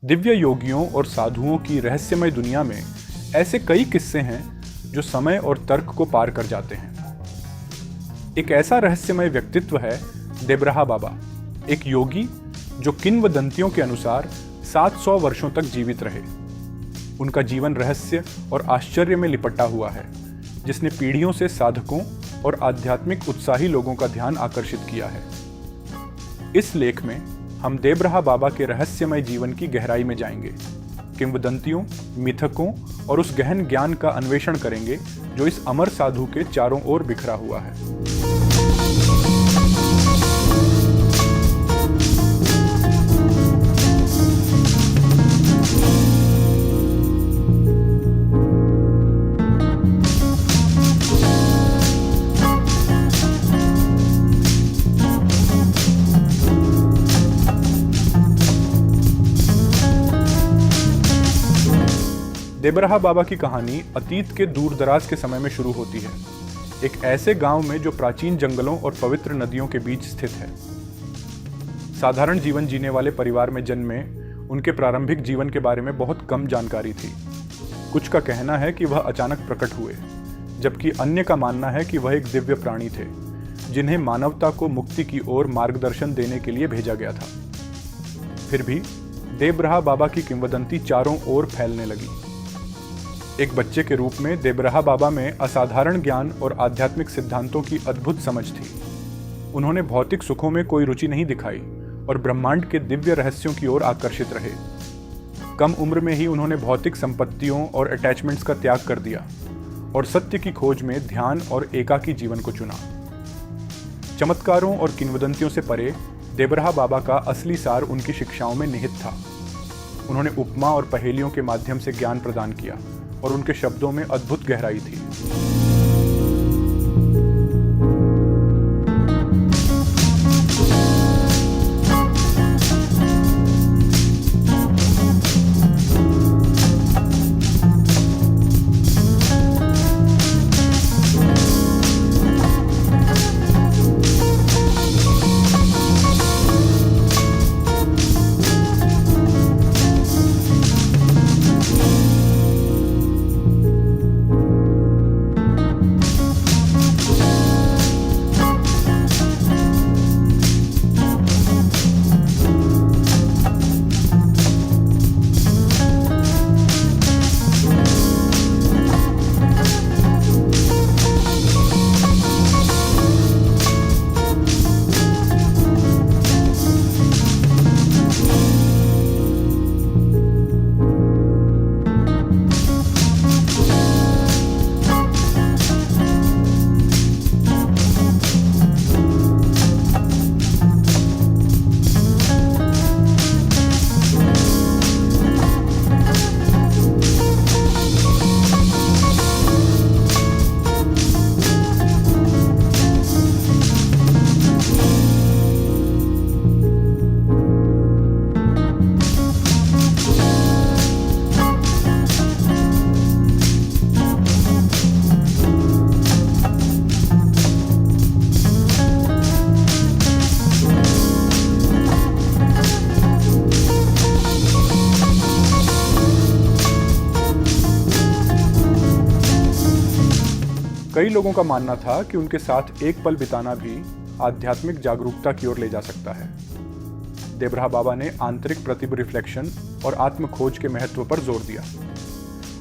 दिव्य योगियों और साधुओं की रहस्यमय दुनिया में ऐसे कई किस्से हैं जो समय और तर्क को पार कर जाते हैं। एक ऐसा रहस्यमय व्यक्तित्व है देबरहा बाबा, एक योगी जो किंवदंतियों के अनुसार 700 वर्षों तक जीवित रहे। उनका जीवन रहस्य और आश्चर्य में लिपटा हुआ है, जिसने पीढ़ियों से साधकों और आध्यात्मिक उत्साही लोगों का ध्यान आकर्षित किया है। इस लेख में हम देबरहा बाबा के रहस्यमय जीवन की गहराई में जाएंगे, किंवदंतियों, मिथकों और उस गहन ज्ञान का अन्वेषण करेंगे जो इस अमर साधु के चारों ओर बिखरा हुआ है। देबरहा बाबा की कहानी अतीत के दूर दराज के समय में शुरू होती है, एक ऐसे गांव में जो प्राचीन जंगलों और पवित्र नदियों के बीच स्थित है। साधारण जीवन जीने वाले परिवार में जन्मे उनके प्रारंभिक जीवन के बारे में बहुत कम जानकारी थी। कुछ का कहना है कि वह अचानक प्रकट हुए, जबकि अन्य का मानना है कि वह एक दिव्य प्राणी थे जिन्हें मानवता को मुक्ति की ओर मार्गदर्शन देने के लिए भेजा गया था। फिर भी देबरहा बाबा की किंवदंती चारों ओर फैलने लगी। एक बच्चे के रूप में देबरहा बाबा में असाधारण ज्ञान और आध्यात्मिक सिद्धांतों की अद्भुत समझ थी। उन्होंने भौतिक सुखों में कोई रुचि नहीं दिखाई और ब्रह्मांड के दिव्य रहस्यों की ओर आकर्षित रहे। कम उम्र में ही उन्होंने भौतिक संपत्तियों और अटैचमेंट्स का त्याग कर दिया और सत्य की खोज में ध्यान और एकाकी जीवन को चुना। चमत्कारों और किंवदंतियों से परे देबरहा बाबा का असली सार उनकी शिक्षाओं में निहित था। उन्होंने उपमा और पहेलियों के माध्यम से ज्ञान प्रदान किया और उनके शब्दों में अद्भुत गहराई थी। कई लोगों का मानना था कि उनके साथ एक पल बिताना भी आध्यात्मिक जागरूकता की ओर ले जा सकता है। देबरहा बाबा ने आंतरिक प्रतिबिंब रिफ्लेक्शन और आत्म खोज के महत्व पर जोर दिया।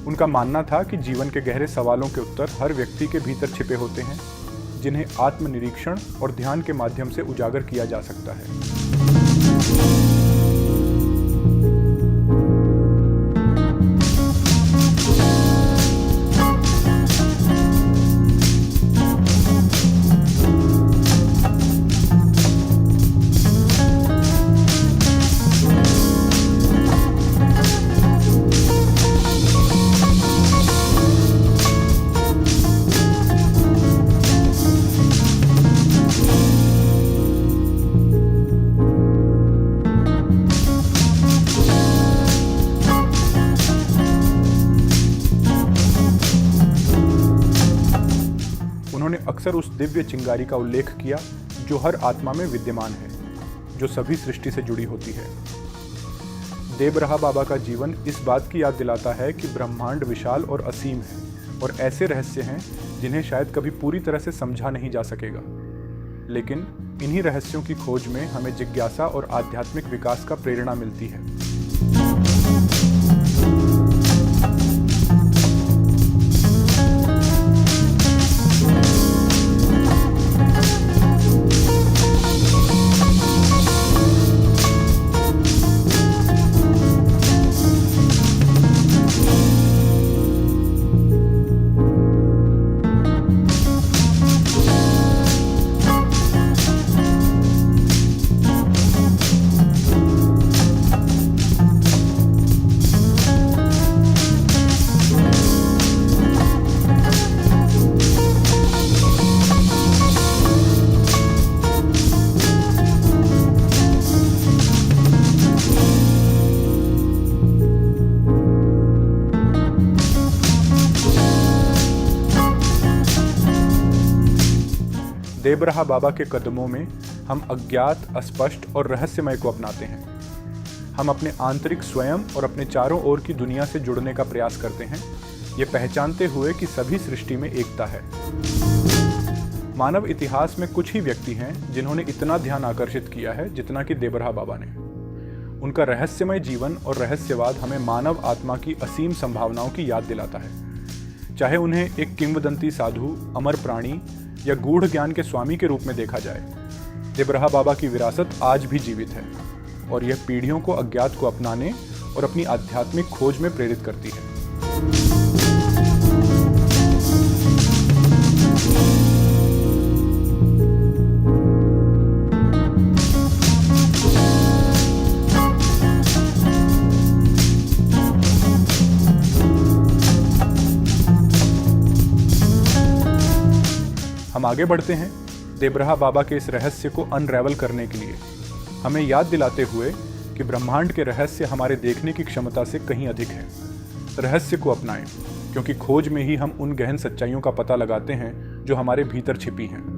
उनका मानना था कि जीवन के गहरे सवालों के उत्तर हर व्यक्ति के भीतर छिपे होते हैं, जिन्हें आत्मनिरीक्षण और ध्यान के माध्यम से उजागर किया जा सकता है। उन्होंने अक्सर उस दिव्य चिंगारी का उल्लेख किया जो हर आत्मा में विद्यमान है, जो सभी सृष्टि से जुड़ी होती है। देबरहा बाबा का जीवन इस बात की याद दिलाता है कि ब्रह्मांड विशाल और असीम है और ऐसे रहस्य हैं जिन्हें शायद कभी पूरी तरह से समझा नहीं जा सकेगा। लेकिन इन्हीं रहस्यों की खोज में हमें जिज्ञासा और आध्यात्मिक विकास का प्रेरणा मिलती है। देबरहा बाबा के कदमों में हम अज्ञात, अस्पष्ट और रहस्यमय को अपनाते हैं। हम अपने आंतरिक स्वयं और अपने चारों ओर की दुनिया से जुड़ने का प्रयास करते हैं, ये पहचानते हुए कि सभी सृष्टि में एकता है। मानव इतिहास में कुछ ही व्यक्ति हैं जिन्होंने इतना ध्यान आकर्षित किया है जितना कि देबरहा बाबा ने। उनका रहस्यमय जीवन और रहस्यवाद हमें मानव आत्मा की असीम संभावनाओं की याद दिलाता है। चाहे उन्हें एक किंवदंती साधु, अमर प्राणी या गूढ़ ज्ञान के स्वामी के रूप में देखा जाए, देबरहा बाबा की विरासत आज भी जीवित है और यह पीढ़ियों को अज्ञात को अपनाने और अपनी आध्यात्मिक खोज में प्रेरित करती है। हम आगे बढ़ते हैं देबरहा बाबा के इस रहस्य को अनरेवल करने के लिए, हमें याद दिलाते हुए कि ब्रह्मांड के रहस्य हमारे देखने की क्षमता से कहीं अधिक है। रहस्य को अपनाएं, क्योंकि खोज में ही हम उन गहन सच्चाइयों का पता लगाते हैं जो हमारे भीतर छिपी हैं।